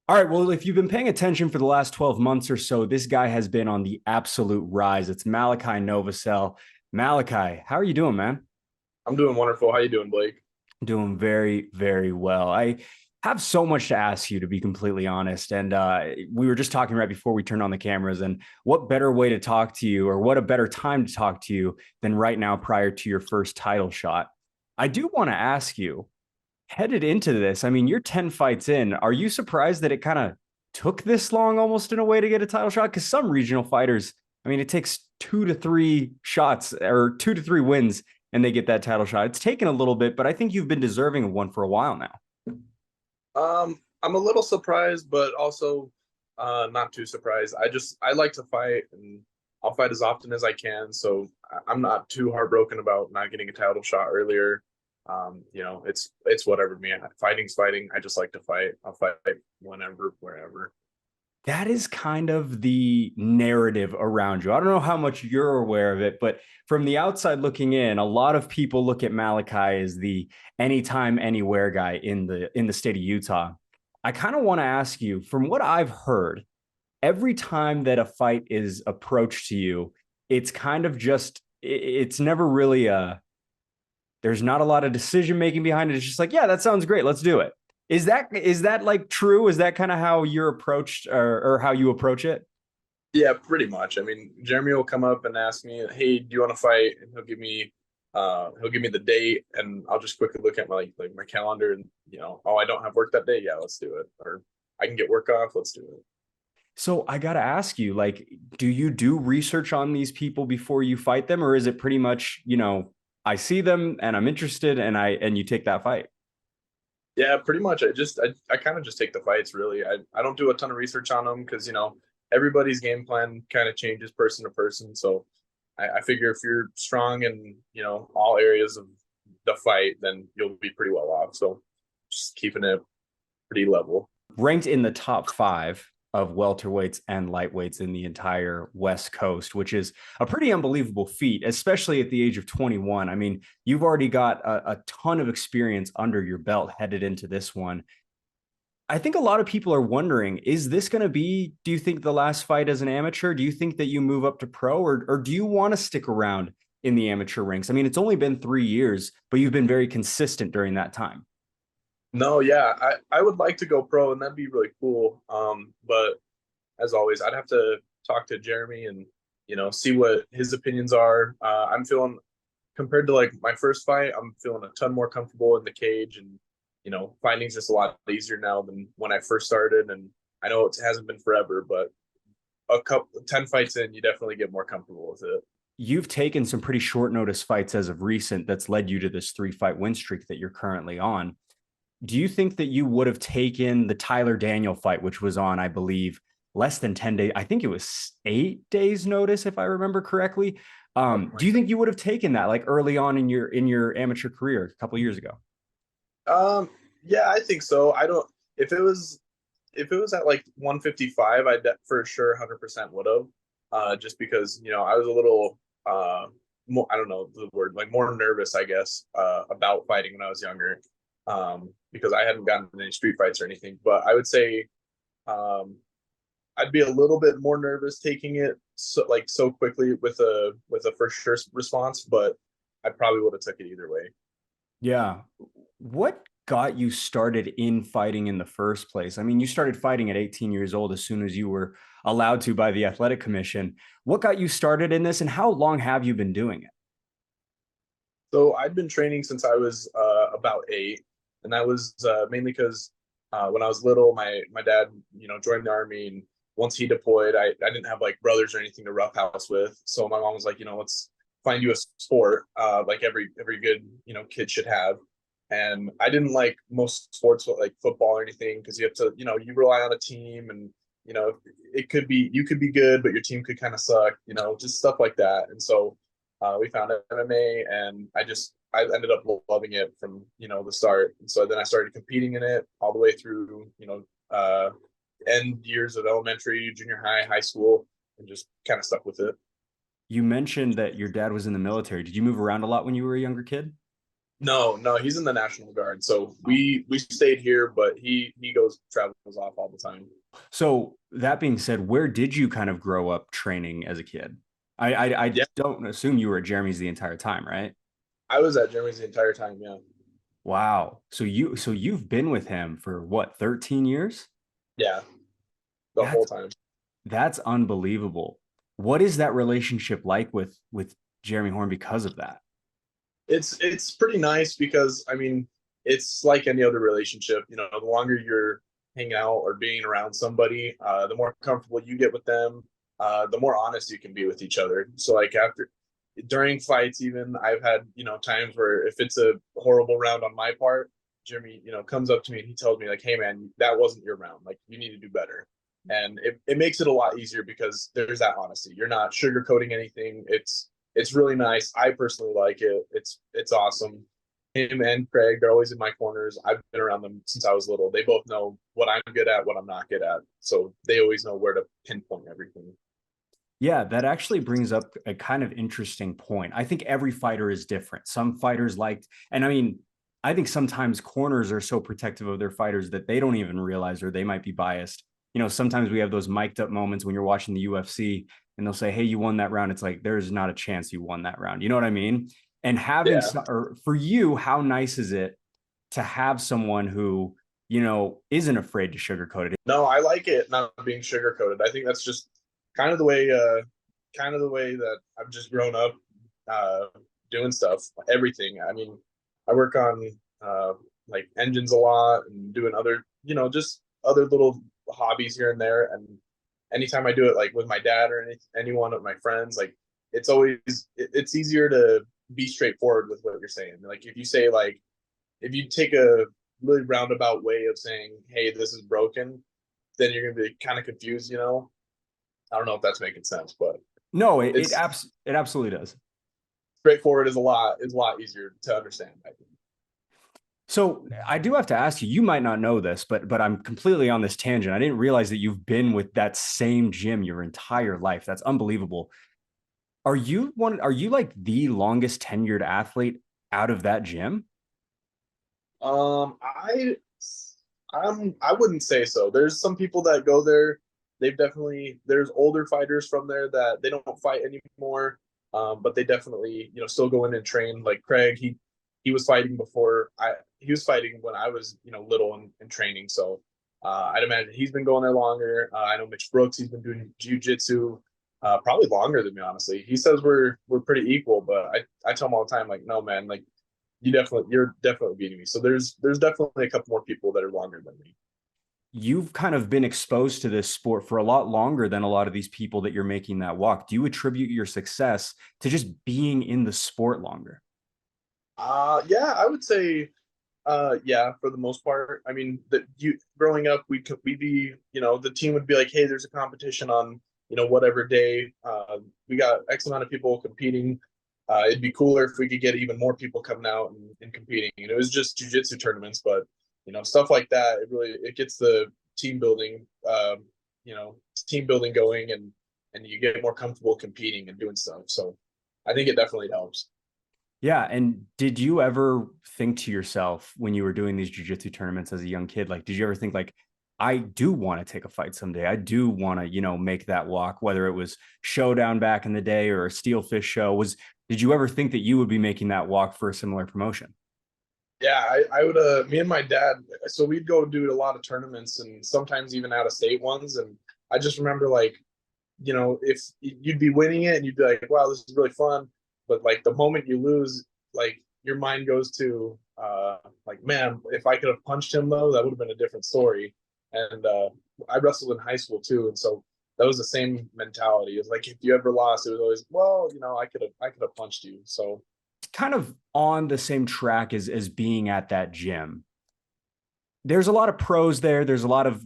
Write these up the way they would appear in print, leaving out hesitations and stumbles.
All right. Well, if you've been paying attention for the last 12 months or so, this guy has been on the absolute rise. It's Malachi Novosel. Malachi, how are you doing, man? I'm doing wonderful. How you doing, Blake? Doing very, very well. I have so much to ask you, to be completely honest. And we were just talking right before we turned on the cameras. And what better way to talk to you, or what a better time to talk to you than right now prior to your first title shot? I do want to ask you, headed into this, I mean, you're 10 fights in. Are you surprised that it kind of took this long almost in a way to get a title shot? Because some regional fighters, I mean, it takes 2 to 3 shots or 2 to 3 wins and they get that title shot. It's taken a little bit, but I think you've been deserving of one for a while now. I'm a little surprised, but also not too surprised. I like to fight, and I'll fight as often as I can. So I'm not too heartbroken about not getting a title shot earlier. It's whatever, man. Fighting's fighting. I just like to fight. I'll fight whenever, wherever. That is kind of the narrative around you. I don't know how much you're aware of it, but from the outside looking in, a lot of people look at Malachi as the anytime, anywhere guy in the state of Utah. I kind of want to ask you, from what I've heard, every time that a fight is approached to you, it's kind of just it's never really a there's not a lot of decision making behind it. It's just like, yeah, that sounds great. Let's do it. Is that like true? Is that kind of how you're approached, or how you approach it? Yeah, pretty much. I mean, Jeremy will come up and ask me, "Hey, do you want to fight?" And he'll give me the date, and I'll just quickly look at my my calendar, and oh, I don't have work that day. Yeah, let's do it. Or I can get work off. Let's do it. So I got to ask you, like, do you do research on these people before you fight them, or is it pretty much, I see them and I'm interested and you take that fight? Yeah, pretty much. I kind of just take the fights. Really, I don't do a ton of research on them because everybody's game plan kind of changes person to person. So I figure if you're strong in all areas of the fight, then you'll be pretty well off. So just keeping it pretty level. Ranked in the top five of welterweights and lightweights in the entire West Coast, which is a pretty unbelievable feat, especially at the age of 21. I mean, you've already got a ton of experience under your belt headed into this one. I think a lot of people are wondering, is this going to be, do you think, the last fight as an amateur? Do you think that you move up to pro, or do you want to stick around in the amateur ranks? I mean, it's only been 3 years, but you've been very consistent during that time. No, yeah, I would like to go pro, and that'd be really cool. But as always, I'd have to talk to Jeremy and see what his opinions are. I'm feeling compared to like my first fight, I'm feeling a ton more comfortable in the cage, and fighting's just a lot easier now than when I first started. And I know it hasn't been forever, but a couple 10 fights in, you definitely get more comfortable with it. You've taken some pretty short notice fights as of recent that's led you to this 3 fight win streak that you're currently on. Do you think that you would have taken the Tyler Daniel fight, which was on, I believe, less than 10 days? I think it was 8 days notice, if I remember correctly. Something Do like you think you would have taken that like early on in your amateur career a couple of years ago? that. Yeah, I think so. I don't if it was at like 155, I for sure 100% would have. Just because I was a little more, I don't know the word, like more nervous, I guess, about fighting when I was younger, because I hadn't gotten any street fights or anything. But I would say um, I'd be a little bit more nervous taking it so quickly with a first sure response, but I probably would have took it either way. Yeah. What got you started in fighting in the first place? I mean, you started fighting at 18 years old as soon as you were allowed to by the athletic commission. What got you started in this, and how long have you been doing it? So I'd been training since I was about 8, and that was mainly because when I was little, my dad joined the army, and once he deployed, I didn't have like brothers or anything to roughhouse with. So my mom was like, let's find you a sport, like every good kid should have. And I didn't like most sports like football or anything because you have to you rely on a team, and it could be you could be good, but your team could kind of suck, just stuff like that. And so we found MMA, and I ended up loving it from the start. And so then I started competing in it all the way through end years of elementary, junior high, high school, and just kind of stuck with it. You mentioned that your dad was in the military. Did you move around a lot when you were a younger kid? No, he's in the National Guard. So we stayed here, but he goes travels off all the time. So that being said, where did you kind of grow up training as a kid? I Yeah, don't assume you were at Jeremy's the entire time, right? I was at Jeremy's the entire time. Yeah, Wow. So you've been with him for what, 13 years? yeah, the whole That's time. that's unbelievable. What is that relationship like with Jeremy Horn because of that? It's pretty nice because I mean it's like any other relationship. You know, the longer you're hanging out or being around somebody, the more comfortable you get with them, the more honest you can be with each other. So like after during fights, even I've had times where if it's a horrible round on my part, Jimmy comes up to me and he tells me like, "Hey man, that wasn't your round. Like you need to do better." And it makes it a lot easier because there's that honesty. You're not sugarcoating anything. It's really nice. I personally like it. It's awesome. Him and Craig, they're always in my corners. I've been around them since I was little. They both know what I'm good at, what I'm not good at. So they always know where to pinpoint everything. Yeah, that actually brings up a kind of interesting point. I think every fighter is different. Some fighters like, and I mean, I think sometimes corners are so protective of their fighters that they don't even realize or they might be biased. Sometimes we have those mic'd up moments when you're watching the UFC and they'll say, "Hey, you won that round." It's like there's not a chance you won that round. You know what I mean? And Yeah. or for you, how nice is it to have someone who, isn't afraid to sugarcoat it? No, I like it not being sugarcoated. I think that's just kind of the way kind of the way that I've just grown up uh doing stuff. Everything. I mean, I work on like engines a lot and doing other, just other little hobbies here and there. And anytime I do it like with my dad or anyone of my friends, like it's easier to be straightforward with what you're saying. Like if you say like if you take a really roundabout way of saying, "Hey, this is broken," then you're gonna be kind of confused. I don't know if that's making sense, but No, it's it absolutely does. straightforward is a lot easier to understand, I think. So I do have to ask you, you might not know this, but I'm completely on this tangent. I didn't realize that you've been with that same gym your entire life. That's unbelievable. Are you like the longest tenured athlete out of that gym? Um, I I wouldn't say so. There's some people that go there. There's older fighters from there that they don't fight anymore. But they definitely, still go in and train. Like Craig, he was fighting before he was fighting when I was, little and training. So I'd imagine he's been going there longer. I know Mitch Brooks, he's been doing jujitsu probably longer than me, honestly. He says we're pretty equal, but I tell him all the time, like, no man, like you're definitely beating me. So there's definitely a couple more people that are longer than me. You've kind of been exposed to this sport for a lot longer than a lot of these people that you're making that walk. Do you attribute your success to just being in the sport longer? Yeah, I would say yeah, for the most part. I mean, that you growing up, we'd be, the team would be like, hey, there's a competition on, whatever day. We got X amount of people competing. It'd be cooler if we could get even more people coming out and competing. And it was just jujitsu tournaments, but stuff like that. It gets the team building, you know, team building going, and you get more comfortable competing and doing stuff. So I think it definitely helps. Yeah. And did you ever think to yourself when you were doing these jujitsu tournaments as a young kid, like, did you ever think like, I do want to take a fight someday. I do want to, make that walk, whether it was Showdown back in the day or a Steelfish show. Did you ever think that you would be making that walk for a similar promotion? Yeah, I would me and my dad, so we'd go do a lot of tournaments and sometimes even out of state ones. And I just remember like, if you'd be winning it and you'd be like, wow, this is really fun. But like the moment you lose, like your mind goes to like, man, if I could have punched him though, that would have been a different story. And I wrestled in high school too, and so that was the same mentality. It's like if you ever lost, it was always, well, I could have punched you. So Kind of on the same track as being at that gym. There's a lot of pros there. There's a lot of,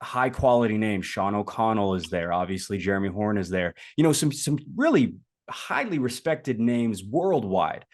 high quality names. Sean O'Connell is there. Obviously, Jeremy Horn is there. Some really highly respected names worldwide.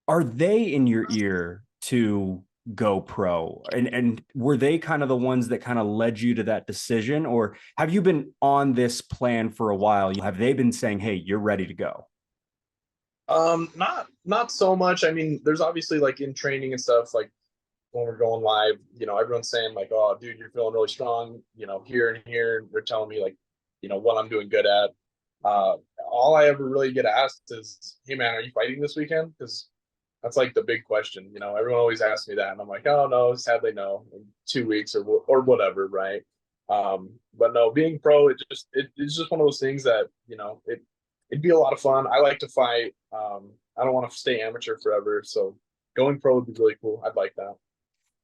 Are they in your ear to go pro? And were they kind of the ones that kind of led you to that decision? Or have you been on this plan for a while? Have they been saying, hey, you're ready to go? Not so much. I mean, there's obviously like in training and stuff, like when we're going live, everyone's saying like, "Oh, dude, you're feeling really strong," here and here. They're telling me like, what I'm doing good at. Uh, all I ever really get asked is, "Hey, man, are you fighting this weekend?" Because that's like the big question. Everyone always asks me that, and I'm like, "Oh no, sadly no, in 2 weeks or whatever, right?" But no, being pro, it's just one of those things that it'd be a lot of fun. I like to fight. I don't want to stay amateur forever, so going pro would be really cool. I'd like that.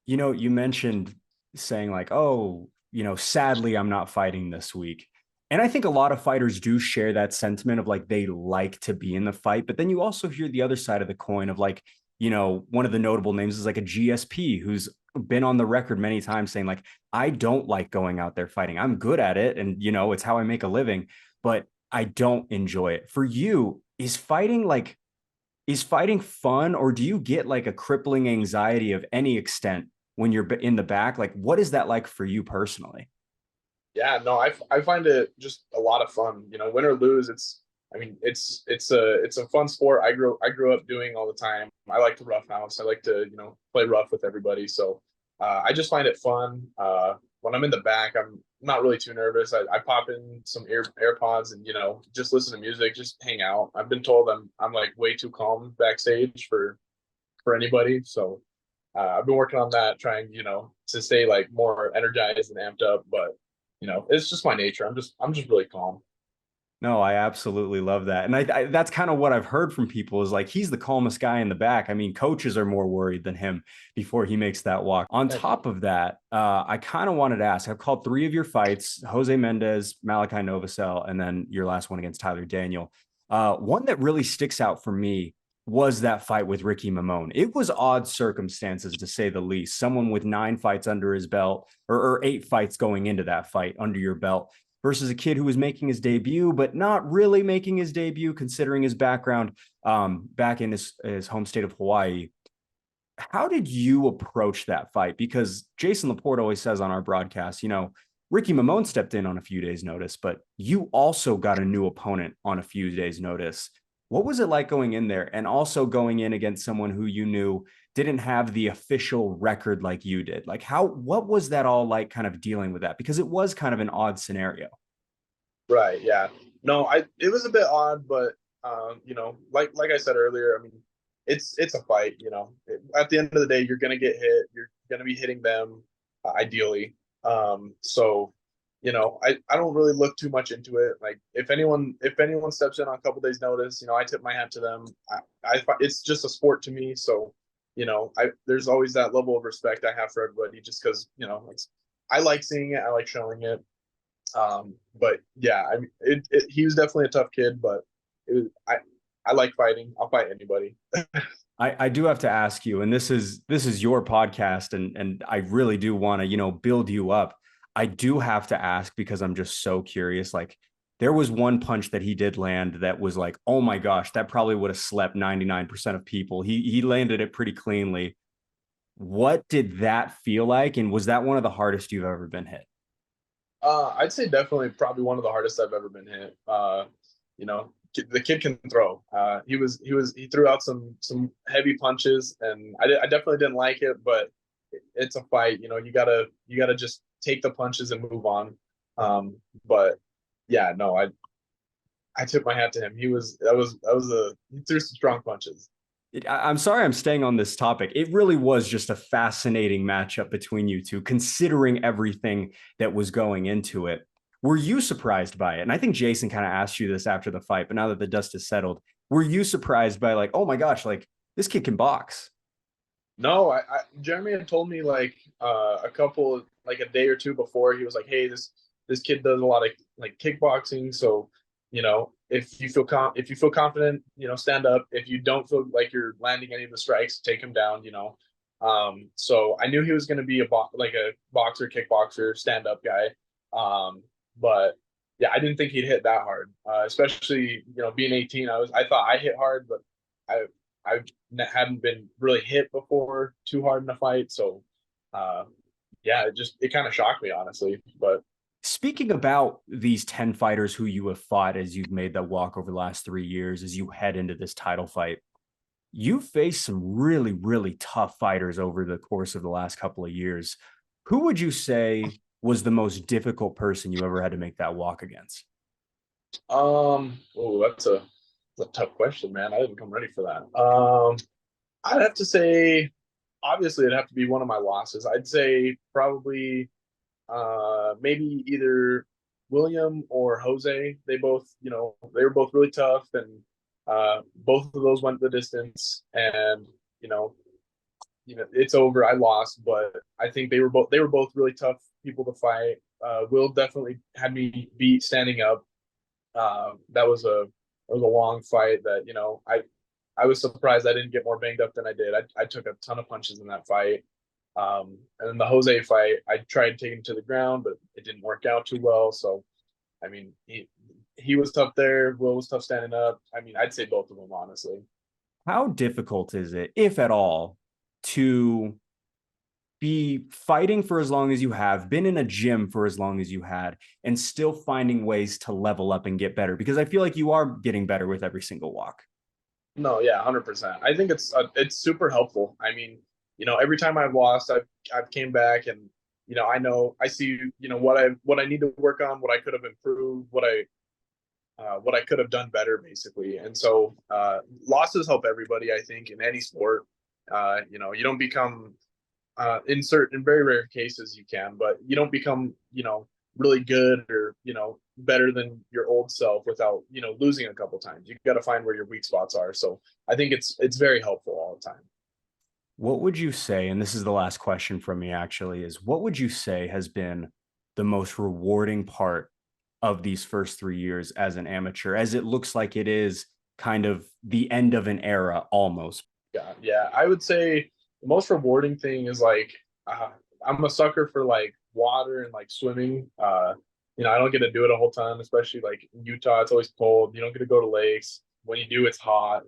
You mentioned saying like, oh, sadly, I'm not fighting this week. And I think a lot of fighters do share that sentiment of like they like to be in the fight. But then you also hear the other side of the coin of like, one of the notable names is like a GSP who's been on the record many times saying like, I don't like going out there fighting. I'm good at it. And, it's how I make a living, but I don't enjoy it. For you, is fighting fun, or do you get like a crippling anxiety of any extent when you're in the back? Like, what is that like for you personally? Yeah, no, I find it just a lot of fun. Win or lose, I mean, it's a fun sport. I grew up doing all the time. I like to roughhouse. I like to play rough with everybody. So I just find it fun. When I'm in the back, I'm not really too nervous. I pop in some AirPods and just listen to music, just hang out. I've been told I'm like way too calm backstage for anybody. So I've been working on that, trying to stay like more energized and amped up. But it's just my nature. I'm just really calm. No, I absolutely love that. And that's kind of what I've heard from people is like he's the calmest guy in the back. I mean, coaches are more worried than him before he makes that walk. On top of that, I kind of wanted to ask, I've called three of your fights, Jose Mendez, Malachi Novosel, and then your last one against Tyler Daniel. One that really sticks out for me was that fight with Ricky Mamone. It was odd circumstances to say the least. Someone with 9 fights under his belt or 8 fights going into that fight under your belt versus a kid who was making his debut, but not really making his debut considering his background back in his home state of Hawaii. How did you approach that fight? Because Jason Laporte always says on our broadcast, Ricky Mamone stepped in on a few days' notice, but you also got a new opponent on a few days' notice. What was it like going in there and also going in against someone who you knew didn't have the official record like you did? Like what was that all like kind of dealing with that? Because it was kind of an odd scenario. Right. Yeah. No, it was a bit odd, but like I said earlier, I mean, it's a fight. At the end of the day, you're gonna get hit. You're gonna be hitting them, ideally. So, I don't really look too much into it. Like if anyone steps in on a couple days' notice, I tip my hat to them. It's just a sport to me. So, there's always that level of respect I have for everybody, just because I like seeing it. I like showing it. But yeah, I mean, he was definitely a tough kid, but it was, I like fighting. I'll fight anybody. I do have to ask you, and this is your podcast, and I really do want to, build you up. I do have to ask because I'm just so curious. Like, there was one punch that he did land that was like, oh my gosh, that probably would have slept 99% of people. He landed it pretty cleanly. What did that feel like? And was that one of the hardest you've ever been hit? I'd say definitely probably one of the hardest I've ever been hit. The kid can throw. He threw out some heavy punches, and I definitely didn't like it, but it's a fight. You gotta just take the punches and move on. But yeah, no, I tip my hat to him. He threw some strong punches. I'm sorry I'm staying on this topic. It really was just a fascinating matchup between you two, considering everything that was going into it. Were you surprised by it? And I think Jason kind of asked you this after the fight, but now that the dust is settled, were you surprised by like, oh my gosh, like this kid can box? No, Jeremy had told me like a couple like a day or two before. He was like, "Hey, this kid does a lot of like kickboxing, so if you feel confident, stand up. If you don't feel like you're landing any of the strikes, take him down. So I knew he was going to be like a boxer, kickboxer, stand up guy. But yeah, I didn't think he'd hit that hard. Especially being 18, I thought I hit hard, but I I hadn't been really hit before too hard in a fight. So, uh, yeah, it kind of shocked me, honestly. But Speaking about these 10 fighters who you have fought as you've made that walk over the last 3 years, as you head into this title fight, you faced some really, really tough fighters over the course of the last couple of years. Who would you say was the most difficult person you ever had to make that walk against? Oh, that's a tough question, man. I didn't come ready for that. I'd have to say, obviously, it'd have to be one of my losses. I'd say probably maybe either William or Jose. They both, they were both really tough, and both of those went the distance. And you know, it's over. I lost, but I think they were both really tough people to fight. Will definitely had me beat standing up. That was a long fight that I was surprised I didn't get more banged up than I did. I took a ton of punches in that fight. And then the Jose fight, I tried taking him to the ground, but it didn't work out too well. So, I mean, he was tough there. Will was tough standing up. I mean, I'd say both of them, honestly. How difficult is it, if at all, to be fighting for as long as you have, been in a gym for as long as you had, and still finding ways to level up and get better? Because I feel like you are getting better with every single walk. No, yeah, 100%. I think it's super helpful. I mean, every time I've lost, I've came back, and I see what I need to work on, what I could have improved, what I could have done better, basically. And so losses help everybody, I think, in any sport. You don't become in very rare cases you can, but you don't become really good or better than your old self without losing a couple times. You got to find where your weak spots are. So I think it's very helpful all the time. What would you say, and this is the last question from me actually, is what would you say has been the most rewarding part of these first 3 years as an amateur, as it looks like it is kind of the end of an era almost? Yeah, I would say the most rewarding thing is like uh, I'm a sucker for like water and like swimming. I don't get to do it a whole ton, especially like in Utah. It's always cold. You don't get to go to lakes. When you do, it's hot.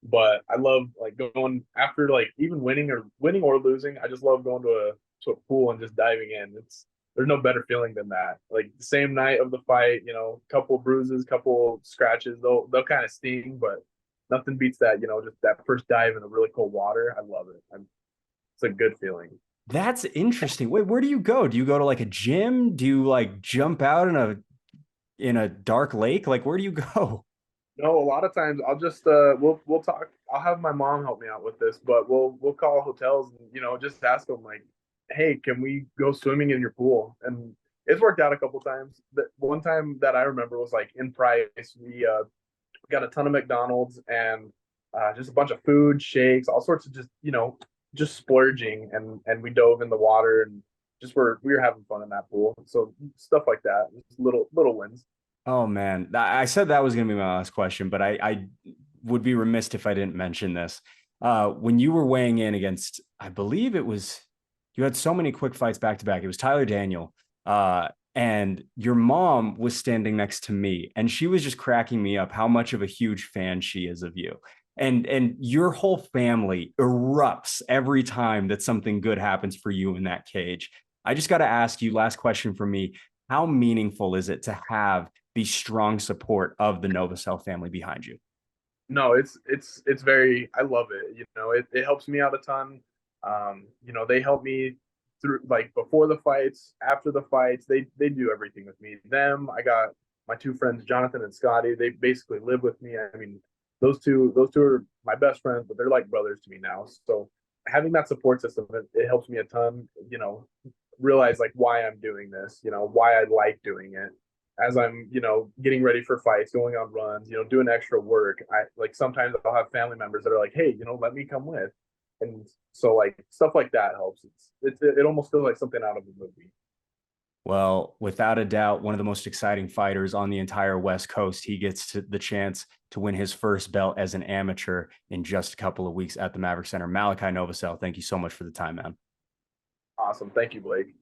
But I love like going after like even winning or losing. I just love going to a pool and just diving in. There's no better feeling than that. Like the same night of the fight, couple bruises, couple scratches. They'll kind of sting, but nothing beats that. Just that first dive in the really cold water. I love it. It's a good feeling. That's interesting. Wait, where do you go? Do you go to like a gym? Do you like jump out in a dark lake? Like where do you go? No, a lot of times I'll just we'll talk. I'll have my mom help me out with this, but we'll call hotels and just ask them like, hey, can we go swimming in your pool? And it's worked out a couple times. That one time that I remember was like in Price. We got a ton of McDonald's and just a bunch of food, shakes, all sorts of just splurging, and we dove in the water and we were having fun in that pool. So stuff like that, just little wins. Oh man, I said that was going to be my last question, but I would be remiss if I didn't mention this. When you were weighing in against, I believe it was, you had so many quick fights back to back. It was Tyler Daniel, and your mom was standing next to me, and she was just cracking me up how much of a huge fan she is of you. And your whole family erupts every time that something good happens for you in that cage. I just got to ask you, last question for me. How meaningful is it to have the strong support of the Novosel family behind you? No, it's very, I love it. It helps me out a ton. They help me through like before the fights, after the fights. They do everything with me. I got my two friends, Jonathan and Scotty. They basically live with me. I mean, those two are my best friends, but they're like brothers to me now. So having that support system, it helps me a ton. Realize like why I'm doing this. Why I like doing it as I'm, getting ready for fights, going on runs, doing extra work. I like sometimes I'll have family members that are like, hey, let me come with. And so like stuff like that helps. It almost feels like something out of a movie. Well, without a doubt, one of the most exciting fighters on the entire West Coast. He gets the chance to win his first belt as an amateur in just a couple of weeks at the Maverick Center. Malachi Novosel, thank you so much for the time, man. Awesome. Thank you, Blake.